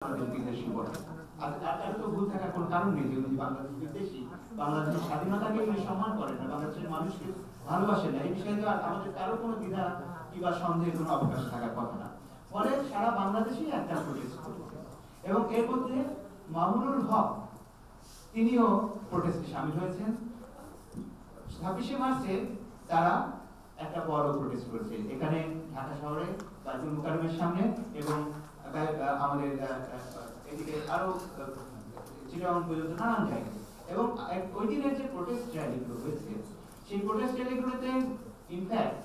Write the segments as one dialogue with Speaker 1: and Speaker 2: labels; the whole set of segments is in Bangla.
Speaker 1: বাংলাদেশ বিদেশি বলে। আর তো ভুল থাকার কোনো কারণ নেই যে উনি বাংলাদেশ বিদেশি, বাংলাদেশের স্বাধীনতাকে উনি সম্মান করেন না, বাংলাদেশের মানুষকে ভালোবাসেন না, এই বিষয়ে তো আমাদের কারো কোনো দ্বিধা কিংবা সন্দেহের কোনো অবকাশ থাকার কথা না। ফলে সারা বাংলাদেশেই একটা প্রোটেস্ট করেছে এবং এর মধ্যে মামুনুল হক তিনিও প্রোটেস্টে সামিল হয়েছেন। 26শে মার্চে তারা একটা বড় প্রোটেস্ট করেছে এখানে ঢাকা শহরে বাইতুল মুকাররমের সামনে এবং আমাদের এদিকে আরো চিটাগাং পর্যন্ত নানান জায়গায়। এবং ওই দিনের যে প্রোটেস্ট র্যালিগুলো হয়েছে সেই প্রোটেস্ট র্যালিগুলোতে ইনফ্যাক্ট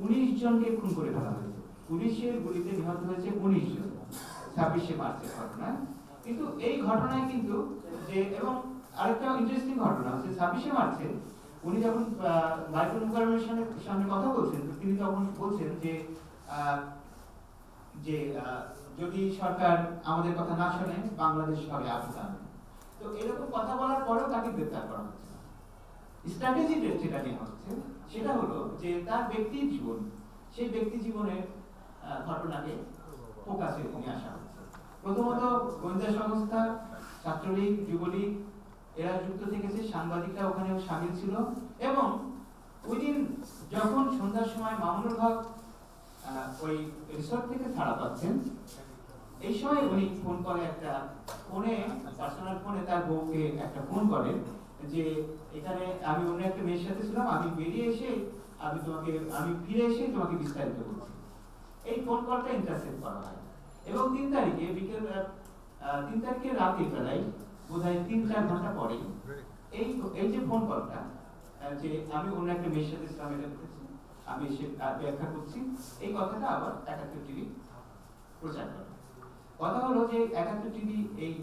Speaker 1: 19 জনকে খুন করে ফেলা হয়েছে। পুলিশের গুলিতে নিহত হয়েছে 19 জন 26শে মার্চের ঘটনা। কিন্তু এই ঘটনায় কিন্তু যে এবং আরেকটা ইন্টারেস্টিং ঘটনা হচ্ছে 26শে মার্চে উনি যখন বাইতুল মুকাররমের সামনে কথা বলছেন তিনি তখন বলছেন যে যদি সরকার আমাদের কথা না শোনে বাংলাদেশ হবে আফগান। তো এরকম কথা বলার পরেও তাকে গ্রেফতার করা হচ্ছে না। স্ট্র্যাটেজি যেটা নেওয়া হচ্ছে সেটা হলো যে তার ব্যক্তি জীবন, সেই ব্যক্তি জীবনের ঘটনাকে ফোকাসে নিয়ে আসা হচ্ছে। প্রথমত গোয়েন্দা সংস্থা, ছাত্রলীগ, যুবলীগ এরা যুক্ত থেকেছে, সাংবাদিকরা ওখানেও সামিল ছিল। এবং ওই দিন যখন সন্ধ্যার সময় মামুনুল হক ওই রিসোর্ট থেকে ছাড়া পাচ্ছেন এই সময় উনি ফোন করে একটা ফোনে পার্সোনাল ফোনে তার বউকে একটা ফোন করেন যে এখানে আমি অন্য একটা মেয়ের সাথে ছিলাম, আমি বেরিয়ে এসে আমি ফিরে এসে তোমাকে বিস্তারিত বলছি। এই ফোন কলটা ইন্টারসেপ্ট করা হয় এবং 3 তারিখে বিকেল 3 তারিখে রাতের বেলায় বোধহয় 3-4 ঘন্টা পরে এই যে ফোন কলটা যে আমি অন্য একটা মেয়ের সাথে ছিলাম এটা বলতেছি, আমি এসে ব্যাখ্যা করছি, এই কথাটা আবার 71 টিভি প্রচার করে। কথা হলো যে 71 টিভি এই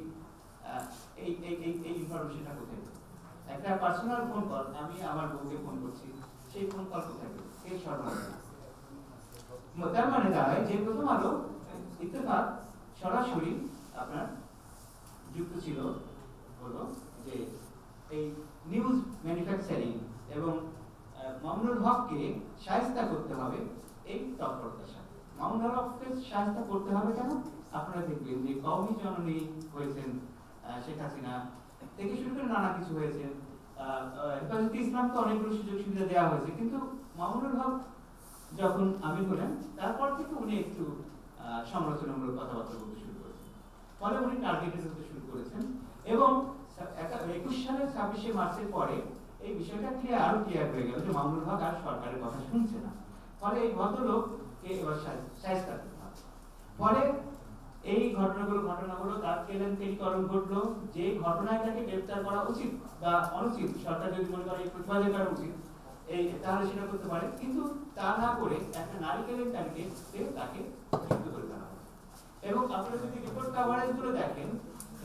Speaker 1: ইনফরমেশনটা কোথায় পেল? একটা পার্সোনাল ফোন কল, আমি আমার বউকে ফোন করছি, সেই ফোন কল কোথায় পেল? কে সরবরাহ? তার মানে দাঁড়ায় যে প্রথম আলো ইত্তেফাক সরাসরি আপনার যুক্ত ছিল হলো যে এই নিউজ ম্যানুফ্যাকচারিং এবং মামুনুল হককে শায়েস্তা করতে হবে এই তৎপরতার সাথে। মামুনুল হককে শায়েস্তা করতে হবে কেন? আপনারা দেখবেন যে কওমি জননী হয়েছেন শেখ হাসিনা থেকে শুরু করে নানা কিছু হয়েছে, হেফাজতে ইসলামকে অনেকগুলো সুযোগ সুবিধা দেওয়া হয়েছে, কিন্তু মামুনুল হক যখন আমির হলেন তারপর থেকে উনি একটু সমালোচনামূলক কথাবার্তা বলতে শুরু করেছেন। ফলে উনি টার্গেটেড হতে শুরু করেছেন এবং 21 সালের 26শে মার্চের পরে এই বিষয়টা আরো ক্লিয়ার হয়ে গেল যে মামুনুল হক আর সরকারের কথা শুনছে না। ফলে এই ভদ্রলোককে এবার শায়েস্তা করতে হবে। ফলে এই ঘটনাগুলো তার কেলেঙ্কারিকরণ ঘটলো, যে ঘটনায় তাকে গ্রেফতার করা উচিত বা অনুচিত সরকার যদি মনে করে প্রতিবাদ করা উচিত তাহলে সেটা করতে পারে, কিন্তু তা না করে একটা নারী কেলেঙ্কারিকে তাকে যুক্ত করে দেওয়া হবে। এবং আপনারা যদি রিপোর্ট কভারেজ গুলো দেখেন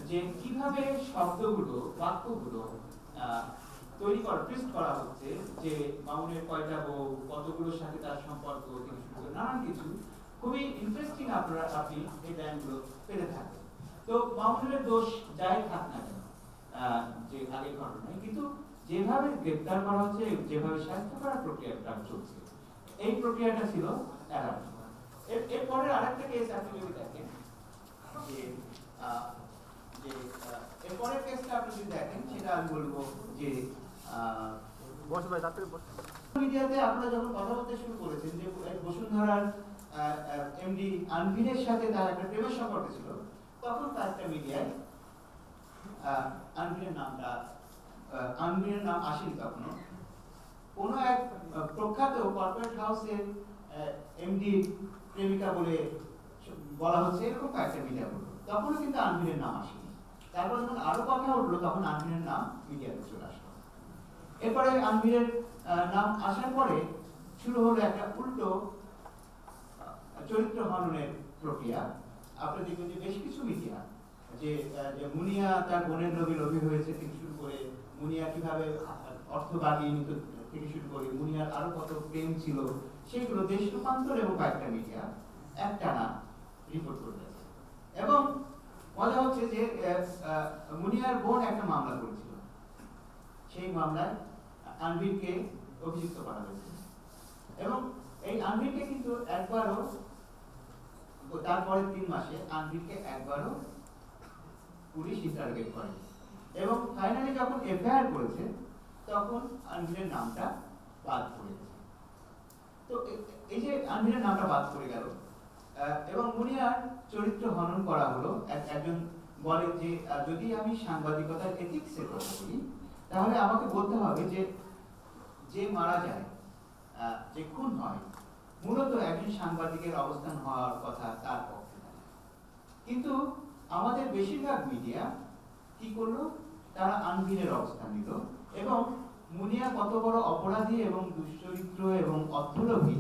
Speaker 1: যে কিভাবে শব্দগুলো বাক্যগুলো তৈরি টুইস্ট করা হচ্ছে, যে মামুনের কয়টা বউ, কতগুলোর সাথে তার সম্পর্ক থেকে শুরু করে নানান কিছু খুবই ইন্টারেস্টিং আপনি এই লাইনগুলো পেতে থাকেন। তো মামুনের দোষ যাই থাক না কেন যে আগের ঘটনায়, কিন্তু যেভাবে গ্রেফতার করা হচ্ছে, যেভাবে শাস্তি করার প্রক্রিয়াটা চলছে, এই প্রক্রিয়াটা ছিল এরার। এরপরে আরেকটা কেস আপনি যদি দেখেন যে এরপরের কেসটা আপনি যদি দেখেন সেটা আমি বলবো যে মিডিয়াতে আপনারা যখন কথা বলতে শুরু করেছেন যে বসুন্ধরার এমডি আনভিরের সাথে তার একটা প্রেমের সম্পর্ক ছিল, তখন তার একটা মিডিয়ায় আনভিরের নাম আসেনি তখনও। কোন এক প্রখ্যাত কর্পোরেট হাউসের এমডি প্রেমিকা বলে বলা হচ্ছে, এরকম কয়েকটা মিডিয়া বলল, তখনও কিন্তু আনভিরের নাম আসেনি। তারপর যখন আরো কথা উঠলো তখন আনভিরের নাম মিডিয়াতে চলে আসলো। এরপরে আনভিরের নাম আসার পরে শুরু হলো একটা উল্টো চরিত্র হননের প্রক্রিয়া। আপনি দেখবেন যে বেশ কিছু মিডিয়া যে মুনিয়া তার বোনের লোভী হয়েছে থেকে শুরু করে, মুনিয়া কিভাবে অর্থ বাগিয়ে নিত থেকে শুরু করে, মুনিয়ার আরো কত প্রেম ছিল, সেগুলো দেশ রূপান্তর এবং কয়েকটা মিডিয়া একটানা রিপোর্ট করতেছে। এবং মজা হচ্ছে যে মুনিয়ার বোন একটা মামলা করেছিল, সেই মামলায় আনভিরকে অভিযুক্ত করা হয়েছে এবং এই আনভিরকে কিন্তু একবারও তারপরে 3 মাসে আনভিরকে একবারও পুলিশ ইন্টারোগেট করে এবং ফাইনালি যখন এফআইআর করেছে তখন আনভিরের নামটা বাদ পড়ে গেছে। তো এই যে আনভিরের নামটা বাদ পড়ে গেল এবং মুনিয়ার চরিত্র হনন করা হলো। একজন বলে যে যদি আমি সাংবাদিকতার এথিক্সের কথা বলি তাহলে আমাকে বলতে হবে যে যে মারা যায়, যে খুন হয়, মূলত একজন সাংবাদিকের অবস্থান হওয়ার কথা তার পক্ষে। কিন্তু আমাদের বেশিরভাগ মিডিয়া কি করলো, তারা আনভিরের অবস্থান নিল এবং মুনিয়া কত বড় অপরাধী এবং দুশ্চরিত্র এবং অর্থলোভী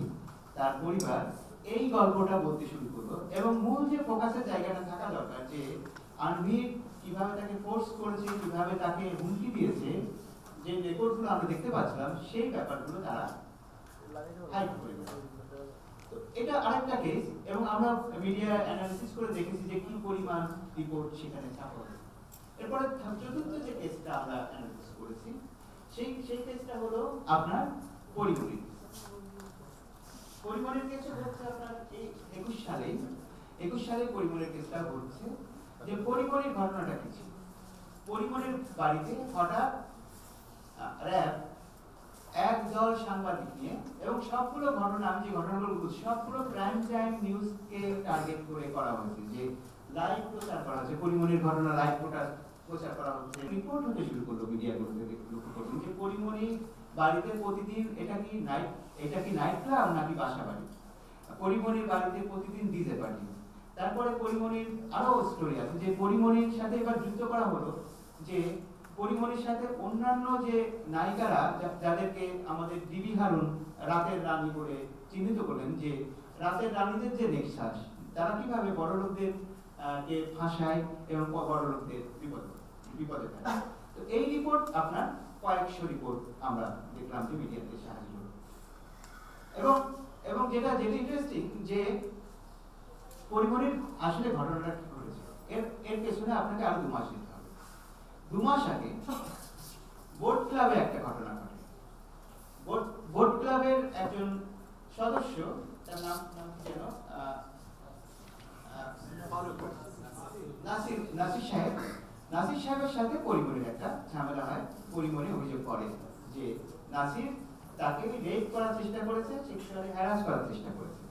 Speaker 1: তার পরিবার, এই গল্পটা বলতে শুরু করলো। এবং মূল যে ফোকাসের জায়গাটা থাকা দরকার যে আনভির কিভাবে তাকে ফোর্স করেছে, কিভাবে তাকে হুমকি দিয়েছে, যে রেকর্ডগুলো আমরা দেখতে পাচ্ছিলাম, সেই ব্যাপারগুলো তারা হাইড করে দিল। তো এটা আরেকটা কেস এবং আমরা মিডিয়া অ্যানালিসিস করে দেখেছি যে কি পরিমাণ রিপোর্ট সেখানে ছাপা হয়েছে। এরপরে চতুর্থ যে কেসটা আমরা অ্যানালিসিস করেছি সেই কেসটা হলো আপনার পরিমণি। পরিমণির কেসটা হচ্ছে আপনার এই 21 সালে পরিমণির কেসটা হচ্ছে যে পরিমণির ঘটনাটা কি ছিল। পরিমণির বাড়িতে হঠাৎ র‍্যাব একদল সাংবাদিক নিয়ে এবং সবগুলো ঘটনা, আমি যে ঘটনাগুলো বলছি সবগুলো প্রাইম টাইম নিউজকে টার্গেট করে করা হয়েছে, যে লাইভ প্রচার করা হচ্ছে, পরিমণির ঘটনা লাইভ প্রচার করা হচ্ছে। রিপোর্ট হতে শুরু করলো মিডিয়াগুলোতে, লক্ষ্য করুন যে পরিমণির বাড়িতে প্রতিদিন এটা কি নাইট ক্লাব নাকি বাসা বাড়ি, পরিমণির বাড়িতে প্রতিদিন ডিজে পার্টি। তারপরে পরিমণির আরো স্টোরি আছে যে পরিমণির সাথে এবার যুক্ত করা হলো যে পরিমণির সাথে অন্যান্য যে নায়িকারা, যাদেরকে আমাদের ডিবি হারুন রাতের রানী বলে চিহ্নিত করলেন, যে রাতের রানীদের যে নেক্সাস, তারা কিভাবে বড় লোকদের কে ফাঁসায় এবং বড় লোকদের বিপদে ফেলে। তো এই রিপোর্ট আপনার কয়েকশো রিপোর্ট আমরা দেখলাম যে মিডিয়াতে সাহায্য হলো। এবং যেটা ইন্টারেস্টিং যে পরিমণির আসলে ঘটনাটা কি ঘটেছে, এর পেছনে আপনাকে আরো 2 মাস যেতে হবে। 2 মাস আগে বোট ক্লাবে একটা ঘটনা ঘটে। বোট ক্লাবের একজন সদস্য, তার নাম কি যেন, নাসির সাহেবের সাথে পরিমণির একটা ঝামেলা হয়। পরিমণি অভিযোগ করে যে নাসির তাকে রেপ করার চেষ্টা করেছে, সেক্সুয়ালি হ্যারাস করার চেষ্টা করেছে।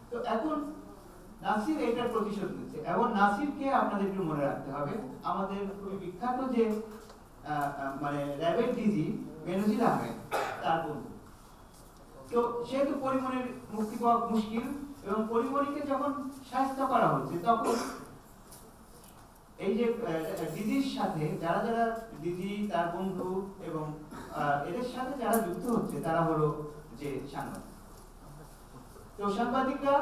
Speaker 1: তো এখন নাসির এটার প্রতিশোধ নিচ্ছে এবং নাসিরকে আপনাদের একটু মনে রাখতে হবে, আমাদের খুবই বিখ্যাত যে মানে র্যাবের ডিজি বেনজির আহমেদ তার বন্ধু। তো সেহেতু পরিমণির মুক্তি পাওয়া মুশকিল এবং পরিমণিকে যখন শাস্তি করা হচ্ছে তখন এই যে ডিজির সাথে যারা ডিজি, তার বন্ধু এবং এদের সাথে যারা যুক্ত হচ্ছে তারা হলো যে সাংবাদিক। তো সাংবাদিকরা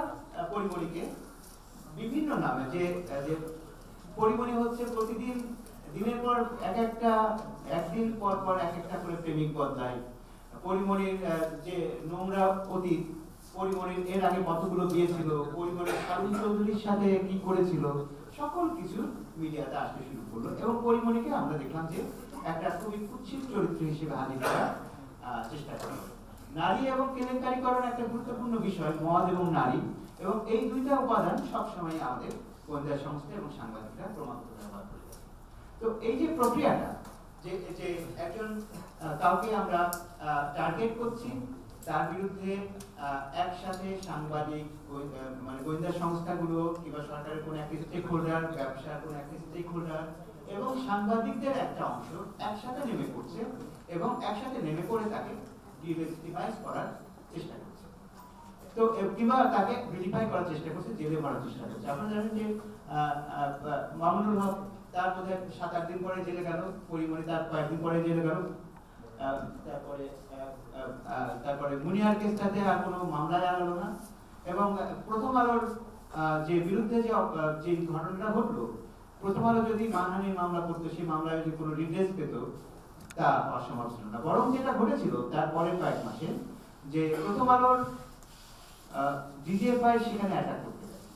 Speaker 1: পরিমণিকে বিভিন্ন নামে, যে পরিমণি হচ্ছে প্রতিদিন দিনের পর একদিন পর এক একটা করে প্রেমিক বদলায়। পরিমণির যে নোংরা অতীত, পরিমণির এর আগে কতগুলো বিয়ে ছিল, পরিমণির শারুন চৌধুরীর সাথে কি করেছিল, সকল কিছু মিডিয়াতে আসতে শুরু করলো এবং পরিমণিকে আমরা দেখলাম যে একটা খুবই কুৎসিত চরিত্র হিসেবে হাজির করার চেষ্টা করলো। নারী এবং কেলেঙ্কারিকরণ একটা গুরুত্বপূর্ণ বিষয়, মদ এবং নারী, এবং এই দুইটা উপাদান সবসময় আমাদের গোয়েন্দা সংস্থা এবং সাংবাদিকরা ক্রমাগত ব্যবহার করে। তো এই যে প্রক্রিয়াটা, যে একজন কাউকে আমরা টার্গেট করছি, তার বিরুদ্ধে একসাথে সাংবাদিক, মানে গোয়েন্দা সংস্থাগুলো কিংবা সরকারের কোন একটা স্টেক হোল্ডার, ব্যবসার কোন একটা স্টেক হোল্ডার এবং সাংবাদিকদের একটা অংশ একসাথে নেমে পড়ছে এবং একসাথে নেমে পড়ে তাকে ডিলেজিটিমাইজ করার চেষ্টা করছে। তো কিংবা তাকে ভিলিফাই করার চেষ্টা করছে, জেলে মারার চেষ্টা করছে। আপনারা জানেন যে মামুনুল হক তার মধ্যে 7-8 দিন পরে জেলে গেল, পরিমণি তার কয়েকদিন পরে জেলে গেল। তারপরে মুনিয়ার কেসটাতে আর কোনো মামলা জানালো না এবং প্রথম আলোর যে বিরুদ্ধে যে ঘটনাটা ঘটলো, প্রথম আলো যদি মানহানির মামলা করতো, সেই মামলায় যদি কোনো রিড্রেস পেত তা অসম্ভব ছিল না। বরং যেটা ঘটেছিল তারপরে কয়েক মাসে, যে প্রথম আলোর ডিজিএফআই সেখানে অ্যাটাক করতে গেছে,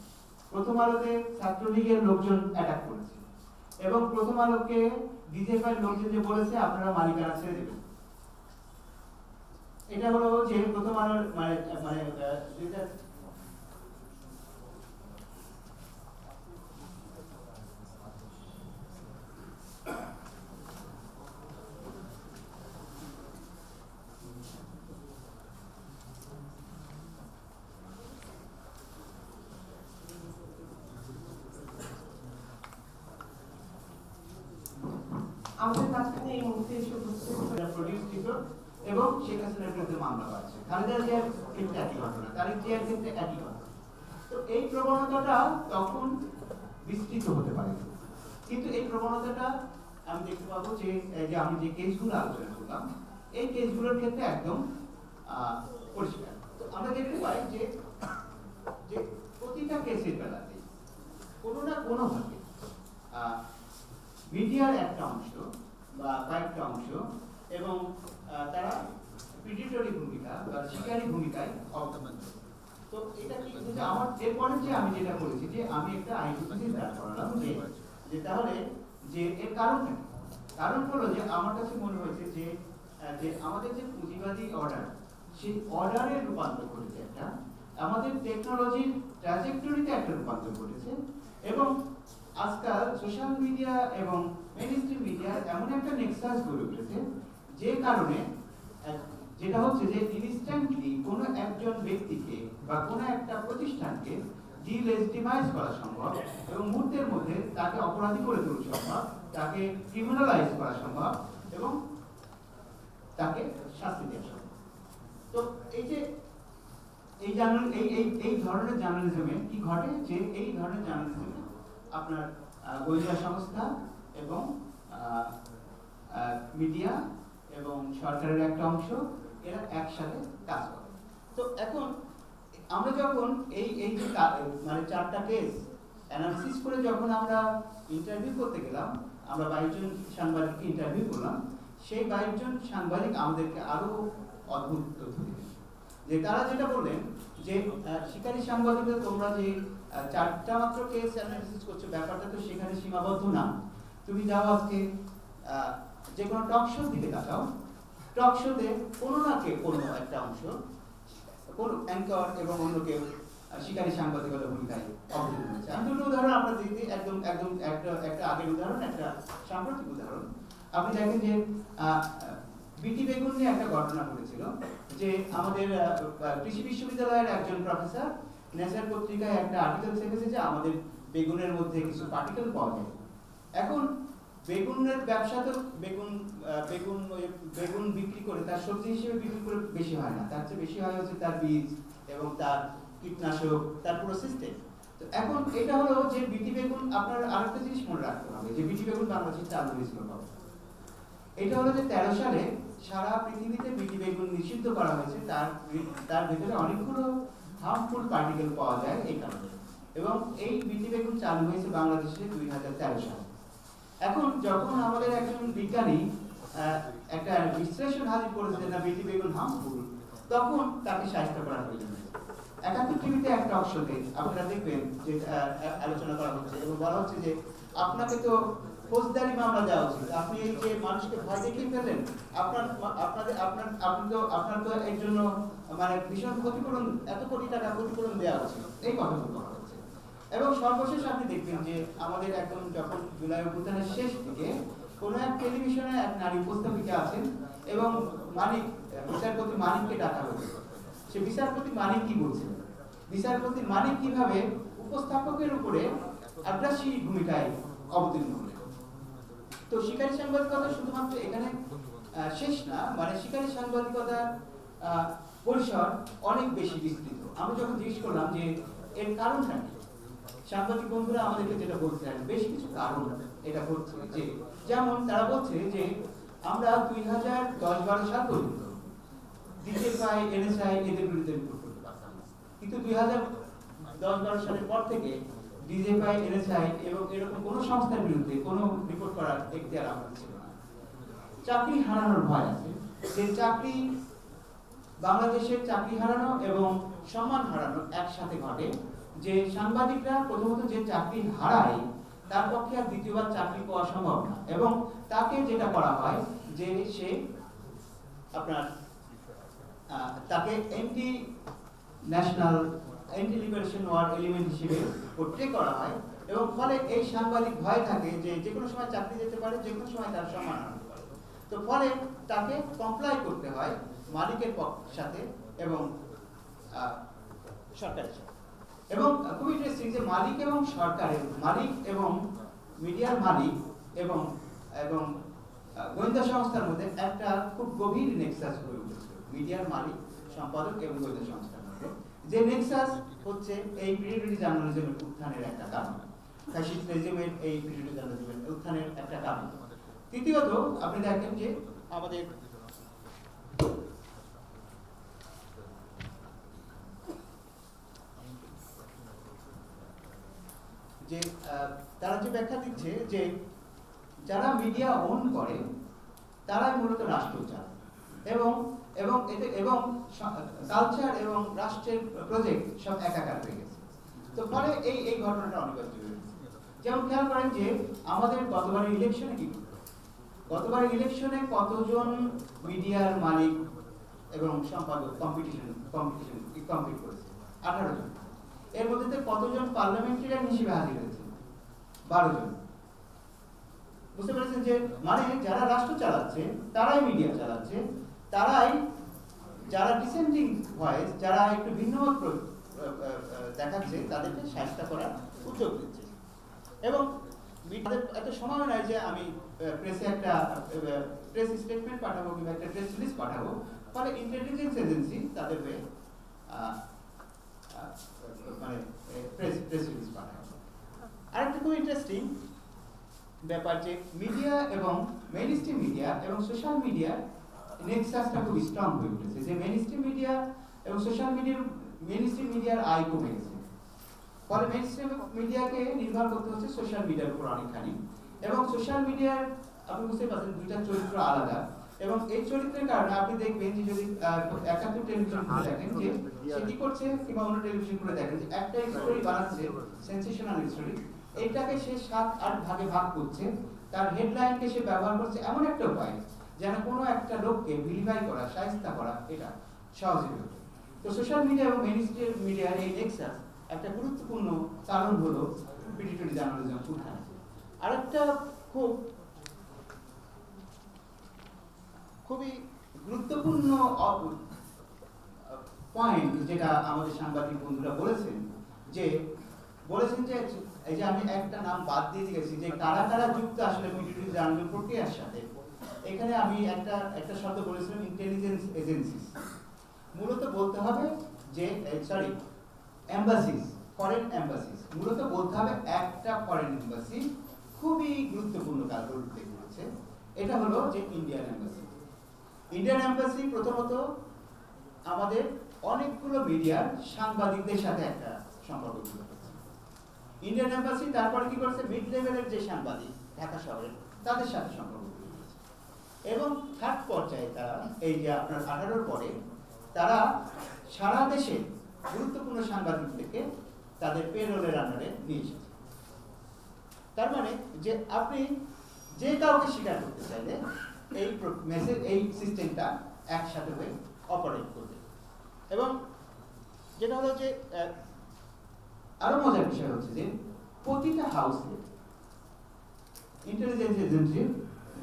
Speaker 1: প্রথম আলোতে ছাত্রলীগের লোকজন অ্যাটাক করেছে এবং প্রথম আলোকে ডিজিএফআই লোকজন যে বলেছে আপনারা মালিকানা ছেড়ে দেবেন। এটা হলো যে প্রথম আলোর মানে প্রডিউস রিপোর্ট এবং শেখ হাসিনার বিরুদ্ধে মামলা পাচ্ছে, খালেদা জিয়ার ক্ষেত্রে একই ঘটনা, তারেক জিয়ার ক্ষেত্রে একই ঘটনা। তো এই প্রবণতাটা তখন বিস্তৃত হতে পারে, কিন্তু এই প্রবণতাটা আমি দেখতে পাবো যে আমি যে কেসগুলো আলোচনা করলাম এই কেসগুলোর ক্ষেত্রে একদম পরিষ্কার। তো আমরা দেখতে পাই যে প্রতিটা কেসের বেলাতে কোনো না কোনোভাবে মিডিয়ার একটা অংশ বা কয়েকটা অংশ এবং তারা প্রিডিটরি ভূমিকা বা শিকারী ভূমিকায় অবদান। তো এটা কি যে আমার এরপরে যে আমি যেটা করেছি যে আমি একটা হাইপোথিসিস দাঁড় করালাম যে তাহলে যে এর কারণ কি? কারণ হলো যে আমার কাছে মনে হয়েছে যে আমাদের যে পুঁজিবাদী অর্ডার, সেই অর্ডারের রূপান্তর ঘটেছে একটা, আমাদের টেকনোলজির ট্র্যাজেক্টরিতে একটা রূপান্তর ঘটেছে, এবং আজকাল সোশ্যাল মিডিয়া এবং মেইনস্ট্রিম মিডিয়ার এমন একটা নেক্সাস গড়ে উঠেছে যে কারণে যেটা হচ্ছে যে ইনস্ট্যান্টলি কোনো একজন ব্যক্তিকে বা কোনো একটা প্রতিষ্ঠানকে ডিলেজিটিমাইজ করা সম্ভব এবং মুহূর্তের মধ্যে তাকে অপরাধী করে তোলা সম্ভব, তাকে ক্রিমিনালাইজ করা সম্ভব এবং তাকে শাস্তি দেওয়া সম্ভব। তো এই যে এই ধরনের জার্নালিজমে কি ঘটে যে এই ধরনের জার্নালিজমে আপনার গোয়েন্দা সংস্থা এবং মিডিয়া এবং সরকারের একটা অংশ এরা একসাথে কাজ করে। তো এখন আমরা যখন এই যে মানে 4টা কেস অ্যানালিসিস করে যখন আমরা ইন্টারভিউ করতে গেলাম, আমরা 22 জন সাংবাদিককে ইন্টারভিউ করলাম, সেই 22 জন সাংবাদিক আমাদেরকে আরো অদ্ভুত তথ্য দিলেন। যে তারা যেটা বললেন যে শিকারী সাংবাদিকরা তোমরা যে 4টা মাত্র কেস অ্যানালিসিস করছো, ব্যাপারটা তো সেখানে সীমাবদ্ধ না। তুমি যাও আজকে যে কোনো টক শোর দিকে তাকাও, টক শোতে কোনো না কোনো একটা অংশ কোন অ্যাঙ্কর এবং অন্য কেউ শিকারী সাংবাদিকতার ভূমিকায় অবতীর্ণ হয়েছে। আমি দুটো উদাহরণ আপনার দিদি একদম একটা আগের উদাহরণ, একটা সাম্প্রতিক উদাহরণ। আপনি দেখেন যে বিটি বেগুন নিয়ে একটা ঘটনা ঘটেছিল যে আমাদের কৃষি বিশ্ববিদ্যালয়ের একজন প্রফেসর নেচার পত্রিকায় একটা আর্টিকেল লিখেছে যে আমাদের বেগুনের মধ্যে কিছু পার্টিকেল পাওয়া যায়। এখন বেগুনের ব্যবসা তো বেগুন বিক্রি করে তার সবজি হিসেবে বিক্রি করে বেশি হয় না, তার চেয়ে বেশি হয় হচ্ছে তার বীজ এবং তার কীটনাশক, তার পুরো সিস্টেম। তো এখন এটা হলো যে বিটি বেগুন, আপনার আরেকটা জিনিস মনে রাখতে হবে যে বিটি বেগুন বাংলাদেশে চালু হয়েছিল কবে। এটা হলো যে 13 সালে সারা পৃথিবীতে বিটি বেগুন নিষিদ্ধ করা হয়েছে, তার ভিতরে অনেকগুলো হার্মফুল পার্টিকেল পাওয়া যায় এই কারণে, এবং এই বিটি বেগুন চালু হয়েছে বাংলাদেশে 2013 সালে। এখন যখন আমাদের একজন বিজ্ঞানী একটা বিশ্লেষণ হাজির করেছে যে না বিটি বেগুন হার্মফুল, তখন তাকে শাস্তি করা হয়েছে। 71 টিভিতে একটা অপশনে আপনারা দেখবেন যে আলোচনা করা হচ্ছে এবং বলা হচ্ছে যে আপনাকে তো ফৌজদারি মামলা দেওয়া উচিত, আপনি এই যে মানুষকে ভয় দেখিয়ে ফেলেন, আপনার তো এর জন্য মানে ভীষণ ক্ষতিপূরণ, এত কোটি টাকা ক্ষতিপূরণ দেওয়া উচিত, এই কথাগুলো বলা হচ্ছে। এবং সর্বশেষ আপনি দেখবেন যে আমাদের একদম যখন জুলাই অভ্যুত্থানের শেষ দিকে কোনো এক টেলিভিশনে এক নারী উপস্থাপিকা আছেন এবং বিচারপতি মানিককে ডাকা হয়েছে। সে বিচারপতি মানিক কি বলছেন, বিচারপতি মানিক কিভাবে উপস্থাপকের উপরে আগ্রাসী ভূমিকায় অবতীর্ণ হলেন। তো শিকারী সাংবাদিকতা শুধুমাত্র এখানে শেষ না, মানে শিকারী সাংবাদিকতার পরিসর অনেক বেশি বিস্তৃত। আমি যখন জিজ্ঞেস করলাম যে এর কারণটা কি, সাংবাদিক বন্ধুরা আমাদেরকে যেটা বলছেন বেশ কিছু কারণ এটা ঘটছে, যে যেমন তারা বলছে যে আমরা 2010-12 সাল পর্যন্ত ডিজিএফআই, এনএসআই এদের বিরুদ্ধে রিপোর্ট করতে পারতাম না, কিন্তু 2010-12 সালের পর থেকে ডিজিএফআই, এনএসআই এবং এরকম কোনো সংস্থার বিরুদ্ধে কোনো রিপোর্ট করার এখতিয়ার আমাদের ছিল না। চাকরি হারানোর ভয় আছে, যে চাকরি বাংলাদেশের চাকরি হারানো এবং সম্মান হারানো একসাথে ঘটে, যে সাংবাদিকরা প্রথমত যে চাকরি হারায় তার পক্ষে আর দ্বিতীয়বার চাকরি পাওয়া সম্ভব না, এবং তাকে যেটা করা হয় যে সে আপনার তাকে anti national, anti liberation war element হিসেবে পোর্ট্রে করা হয়, এবং ফলে এই সাংবাদিক ভয় থাকে যে যে কোনো সময় চাকরি যেতে পারে, যে কোনো সময় তার সম্মান হারাতে পারে। তো ফলে তাকে কমপ্লাই করতে হয় মালিকের সাথে এবং সরকারের সাথে। এবং খুব ইন্টারেস্টিং যে মালিক এবং সরকারের মালিক এবং মিডিয়ার মালিক এবং গোয়েন্দা সংস্থার মধ্যে একটা খুব গভীর নেক্সাস হয়ে উঠেছিল মিডিয়ার মালিক, সম্পাদক এবং গোয়েন্দা সংস্থার মধ্যে, যে নেক্সাস হচ্ছে এই প্রিডেটরি জার্নালিজমের উত্থানের একটা কারণ, ফ্যাসিস্ট রেজিমের এই প্রিডেটরি জার্নালিজমের উত্থানের একটা কারণ। তৃতীয়ত আপনি দেখেন যে আমাদের যে তারা যে ব্যাখ্যা দিচ্ছে যে যারা মিডিয়া ওন করে তারাই মূলত রাষ্ট্র চালায় এবং এবং এতে এবং কালচার এবং রাষ্ট্রের প্রজেক্ট সব একাকার হয়ে গেছে। তো ফলে এই ঘটনাটা অনিবার্য হয়ে গেছে। যেমন খেয়াল করেন যে আমাদের গতবারের ইলেকশনে কি করলো, গতবারের ইলেকশনে কতজন মিডিয়ার মালিক এবং সম্পাদক কমপ্লিট করেছে? 18 জন। এর মধ্যে কতজন পার্লামেন্টারিয়ান হিসেবে হাজির হয়েছে? 12 জন। বুঝতে পেরেছেন যে মানে যারা রাষ্ট্র চালাচ্ছে তারাই মিডিয়া চালাচ্ছে, তারাই যারা ডিসেন্টিং ভয়েস, যারা একটু ভিন্নমত দেখাচ্ছে তাদেরকে শাস্তি করার উদ্যোগ দিচ্ছে। এবং এত সময় নয় যে আমি প্রেসে একটা প্রেস স্টেটমেন্ট পাঠাবো কিংবা একটা প্রেস রিলিজ পাঠাবো, ফলে ইন্টেলিজেন্স এজেন্সি তাদের হয়ে মানে প্রেস রিলিজ পাঠাবো। আরেকটা খুব ইন্টারেস্টিং ব্যাপার যে মিডিয়া এবং মেইনস্ট্রিম মিডিয়া এবং সোশ্যাল মিডিয়া নেক্সাসটা খুব স্ট্রং হয়ে উঠেছে, যে মেইনস্ট্রিম মিডিয়া এবং সোশ্যাল মিডিয়ার মেইনস্ট্রিম মিডিয়ার আয় কমে গেছে, ফলে মেইনস্ট্রিম মিডিয়াকে নির্ভর করতে হচ্ছে সোশ্যাল মিডিয়ার উপর অনেকখানি। এবং সোশ্যাল মিডিয়ার আপনি বুঝতে পারছেন দুইটা চরিত্র আলাদা, এবং এই চরিত্রের কারণে আপনি দেখবেন যে যদি একাত্তর টেলিভিশন খুলে দেখেন যে সে কি করছে, কিংবা অন্য টেলিভিশন খুলে দেখেন যে একটা স্টোরি বানাচ্ছে সেন্সেশনাল স্টোরি, এইটাকে সে 7-8 ভাগে ভাগ করছে, তার হেডলাইনকে সে ব্যবহার করছে এমন একটা উপায় যেন কোনো একটা লোককে ভিলিফাই করা, শায়েস্তা করা এটা সহজ হয়ে ওঠে। তো সোশ্যাল মিডিয়া এবং মেইনস্ট্রিম মিডিয়ার এই নেক্সাস একটা গুরুত্বপূর্ণ কারণ হলো প্রিডেটরি জার্নালিজম উত্থান। আরেকটা খুবই গুরুত্বপূর্ণ পয়েন্ট যেটা আমাদের সাংবাদিক বন্ধুরা বলেছেন যে এই যে আমি একটা নাম বাদ দিয়ে গেছি যে কারা কারা যুক্ত আসলে প্রিডেটরি জার্নালিজম প্রক্রিয়ার সাথে। এখানে আমি একটা শব্দ বলেছিলাম ইন্টেলিজেন্স এজেন্সিস। মূলত বলতে হবে যে এম্বাসিস, ফরেন এম্বাসিস। মূলত বলতে হবে একটা ফরেন এম্বাসি খুবই গুরুত্বপূর্ণ কাজ করতে করেছে, এটা হলো যে ইন্ডিয়ান এম্বাসি। ইন্ডিয়ান এম্বাসি প্রথমত আমাদের অনেকগুলো মিডিয়ার সাংবাদিকদের সাথে একটা সম্পর্ক তৈরি করেছে। ইন্ডিয়ান এম্বাসি তারপরে কি করেছে, মিড লেভেলের যে সাংবাদিক ঢাকা শহরের তাদের সাথে সম্পর্ক তৈরি করেছে। এবং থার্ড পর্যায়ে তারা এই যে আপনার 18-র পরে তারা সারা দেশে গুরুত্বপূর্ণ সাংবাদিকদেরকে তাদের পেরোলের আন্ডারে নিয়ে এসেছে। তার মানে যে আপনি যে কাউকে স্বীকার করতে চাইলে এই মেসেজ, এই সিস্টেমটা একসাথে হয়ে অপারেট করবে। এবং যেটা হলো যে আরো মজার বিষয় হচ্ছে যে প্রতিটা হাউসে ইন্টেলিজেন্স এজেন্সির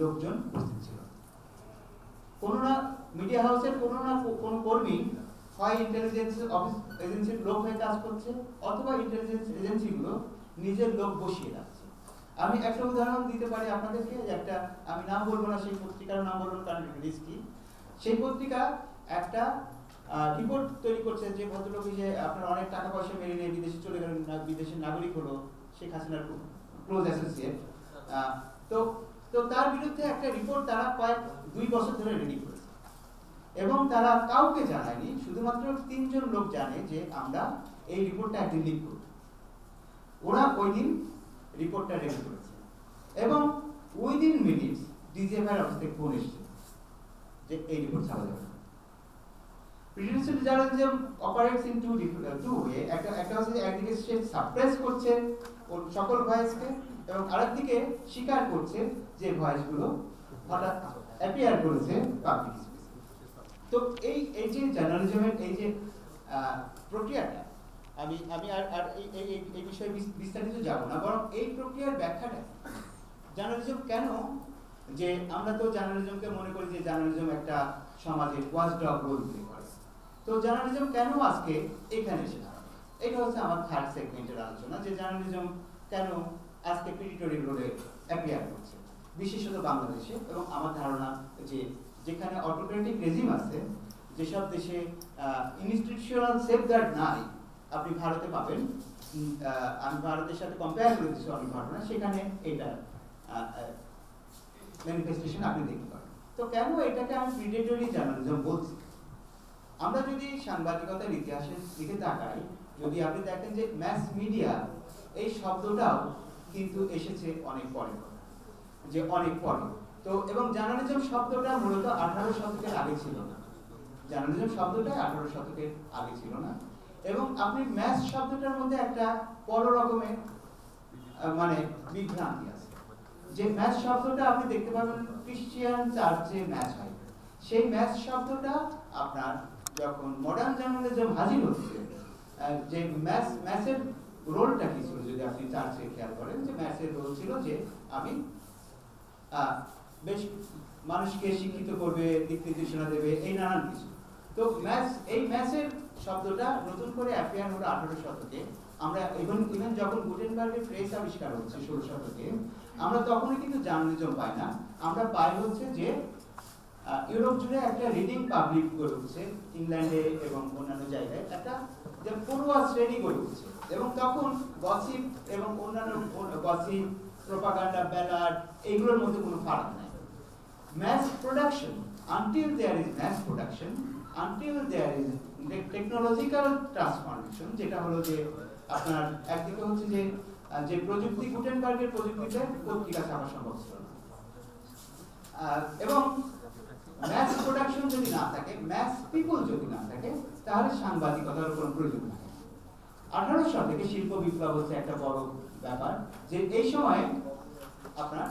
Speaker 1: লোকজন উপস্থিত ছিল। কোনো না মিডিয়া হাউসের কোনো না কোনো কর্মী হয় ইন্টেলিজেন্স অফিস এজেন্সির লোক হয়ে কাজ করছে, অথবা ইন্টেলিজেন্স এজেন্সিগুলো নিজের লোক বসিয়ে রাখছে। আমি একটা উদাহরণ দিতে পারি আপনাদেরকে, একটা আমি নাম বলবো না, সেই পত্রিকার নাম বলবো কারণ রিস্কি। সেই পত্রিকা একটা রিপোর্ট তৈরি করছে যে ভদ্রলোক যে আপনার অনেক টাকা পয়সা মেরে নিয়ে বিদেশে চলে গেলেন, বিদেশের নাগরিক হলো, শেখ হাসিনার ক্লোজ অ্যাসোসিয়েট। তো তার বিরুদ্ধে একটা রিপোর্ট তারা প্রায় 2 বছর ধরে রেডি করেছে, এবং তারা কাউকে জানায়নি, শুধুমাত্র 3 জন লোক জানে যে আমরা এই রিপোর্টটা একদিন লিক করব। ওরা ওই দিন রিপোর্টটা রেডি করেছে, এবং উইদিন মিনিটস ডিজিএফআই অফিস থেকে ফোন এসেছে যে এই রিপোর্ট ছাড়া যাবে। Predatory journalism operates in two way. একটা হচ্ছে একদিকে সে সাপ্রেস করছে ওর সকল ভয়েসকে, এবং আরেকদিকে স্বীকার করছে যে ভয়েসগুলো হঠাৎ অ্যাপিয়ার করেছে পাবলিক স্পেসে। তো এই যে জার্নালিজমের এই যে প্রক্রিয়াটা, আমি আর এই বিষয়ে বিস্তারিত যাব না, বরং এই প্রক্রিয়ার ব্যাখ্যাটা জার্নালিজম কেন, যে আমরা তো জার্নালিজমকে মনে করি যে জার্নালিজম একটা সমাজের ওয়াচডগ রোল প্লে করে। তো জার্নালিজম কেন আজকে এখানে এসে দাঁড়াবে, এটা হচ্ছে আমার থার্ড সেগমেন্টের আলোচনা, যে জার্নালিজম কেন আজকে প্রিডেটরি রোলে অ্যাপিয়ার করছে। বিশেষত বাংলাদেশে, এবং আমার ধারণা যে যেখানে অটোক্রেটিক রেজিম আছে, যেসব দেশে ইনস্টিটিউশনাল সেফগার্ড নাই, আপনি ভারতে পাবেন। আমি ভারতের সাথে কম্পেয়ার করে দিচ্ছি অনেক ঘটনা, সেখানে এটা ম্যানিফেস্টেশন আপনি দেখতে পাবেন। তো কেন এটাকে আমি প্রিডেটরি জার্নালিজম বলছি? আমরা যদি সাংবাদিকতার ইতিহাসের দিকে তাকাই, যদি আপনি দেখেন যে ম্যাস মিডিয়া এই শব্দটাও কিন্তু এসেছে অনেক পরে, যে অনেক পরে। তো এবং জার্নালিজম শব্দটা মূলত 18 শতকের আগে ছিল না। জার্নালিজম শব্দটা 18 শতকের আগে ছিল না। এবং আপনি ম্যাস শব্দটার মধ্যে একটা বড় রকমের মানে বিভ্রান্তি আছে। যে ম্যাস শব্দটা আপনি দেখতে পাবেন ক্রিশ্চিয়ান চার্চে ম্যাচ হয়, সেই ম্যাচ শব্দটা আপনার যখন মডার্ন জার্নালিজম হাজির হচ্ছে, যে ম্যাচের রোলটা কি ছিল যদি আপনি চার্চে খেয়াল করেন, যে ম্যাচের রোল ছিল যে আমি বেশ মানুষকে শিক্ষিত করবে, দিক নির্দেশনা দেবে, এই নানান কিছু। তো এই ম্যাচের শব্দটা নতুন করে অ্যাপিয়ার হলো 18 শতকে। আমরা ইভেন যখন গুটেনবার্গের প্রেস আবিষ্কার হচ্ছে 16 শতকে, আমরা তখনই কিন্তু জার্নালিজম পাই না। আমরা পাই হচ্ছে যে ইউরোপ জুড়ে একটা রিডিং পাবলিক গড়ে উঠছে, ইংল্যান্ডে এবং অন্যান্য জায়গায় একটা যে পড়ুয়া শ্রেণী গড়ে উঠছে। এবং তখন গসিপ এবং অন্যান্য গসিপ, প্রোপাগান্ডা, ব্যালাড, এইগুলোর মধ্যে কোনো ফারাক নাই। mass production, until there is mass production, until there is technological transformation, যেটা হলো যে আপনার একদিকে হচ্ছে যে প্রযুক্তি, গুটেনবার্গের প্রযুক্তিতে পত্রিকা ছাপা সম্ভব ছিল না, এবং ম্যাস প্রোডাকশন যদি না থাকে, ম্যাস পিপল যদি না থাকে, তাহলে সাংবাদিকতার কোনো প্রয়োজন নেই। 18 শতকে শিল্প বিপ্লব হচ্ছে একটা বড় ব্যাপার, যে এই সময় আপনার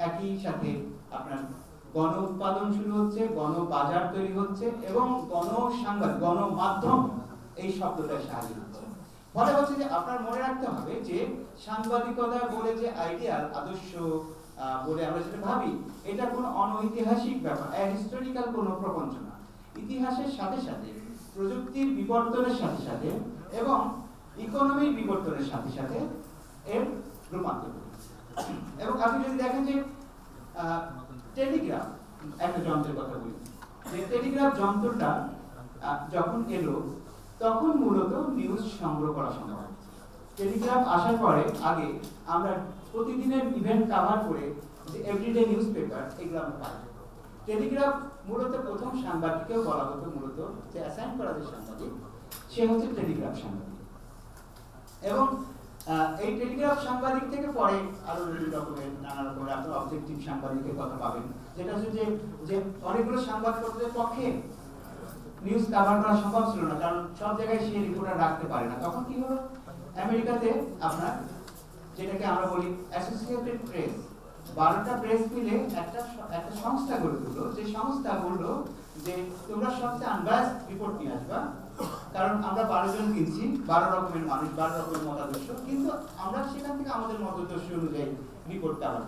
Speaker 1: একই সাথে আপনার গণ উৎপাদন শুরু হচ্ছে, গণ বাজার তৈরি হচ্ছে, এবং গণমাধ্যম এই শব্দটা সাহায্য হচ্ছে। ফলে হচ্ছে যে আপনার মনে রাখতে হবে যে সাংবাদিকতা বলে যে আইডিয়াল, আদর্শ বলে আমরা যেটা ভাবি, এটা কোনো অনৈতিহাসিক ব্যাপার, হিস্টোরিক্যাল কোনো প্রপঞ্চ না। ইতিহাসের সাথে সাথে, প্রযুক্তির বিবর্তনের সাথে সাথে, এবং ইকোনমির বিবর্তনের সাথে সাথে এর রূপান্তর ঘটেছে। এবং আপনি যদি দেখেন যে টেলিগ্রাফ, একটা যন্ত্রের কথা বলি, যে টেলিগ্রাফ যন্ত্রটা যখন এলো, তখন মূলত নিউজ সংগ্রহ করা সম্ভব। টেলিগ্রাফ আসার পরে আগে আমরা প্রতিদিনের ইভেন্ট কভার করে যে এভরিডে নিউজ পেপার, এগুলো আমরা পাই। টেলিগ্রাফ মূলত প্রথম সাংবাদিককেও বলা হতো, মূলত যে অ্যাসাইন করা যে সাংবাদিক, সে হচ্ছে টেলিগ্রাফ সাংবাদিক। এবং এই টেলিগ্রাফ সাংবাদিক থেকে পরে আরো বিভিন্ন রকমের নানা রকমের আপনার অবজেক্টিভ সাংবাদিকের কথা পাবেন, যেটা হচ্ছে যে অনেকগুলো সংবাদপত্রের পক্ষে নিউজ কভার করা সম্ভব ছিল না, কারণ সব জায়গায় সে রিপোর্টার রাখতে পারে না। তখন কি হলো, আমেরিকাতে আপনার যেটাকে আমরা বলি অ্যাসোসিয়েটেড প্রেস, 12টা প্রেস মিলে একটা সংস্থা গড়ে তুললো, যে সংস্থা বললো যে তোমরা সবচেয়ে আনবায়াসড রিপোর্ট নিয়ে আসবা, কারণ আমরা 12 জন কিনছি, 12 রকমের মানুষ, 12 রকমের মতাদর্শ, কিন্তু আমরা সেখান থেকে আমাদের মতাদর্শ অনুযায়ী রিপোর্ট কভার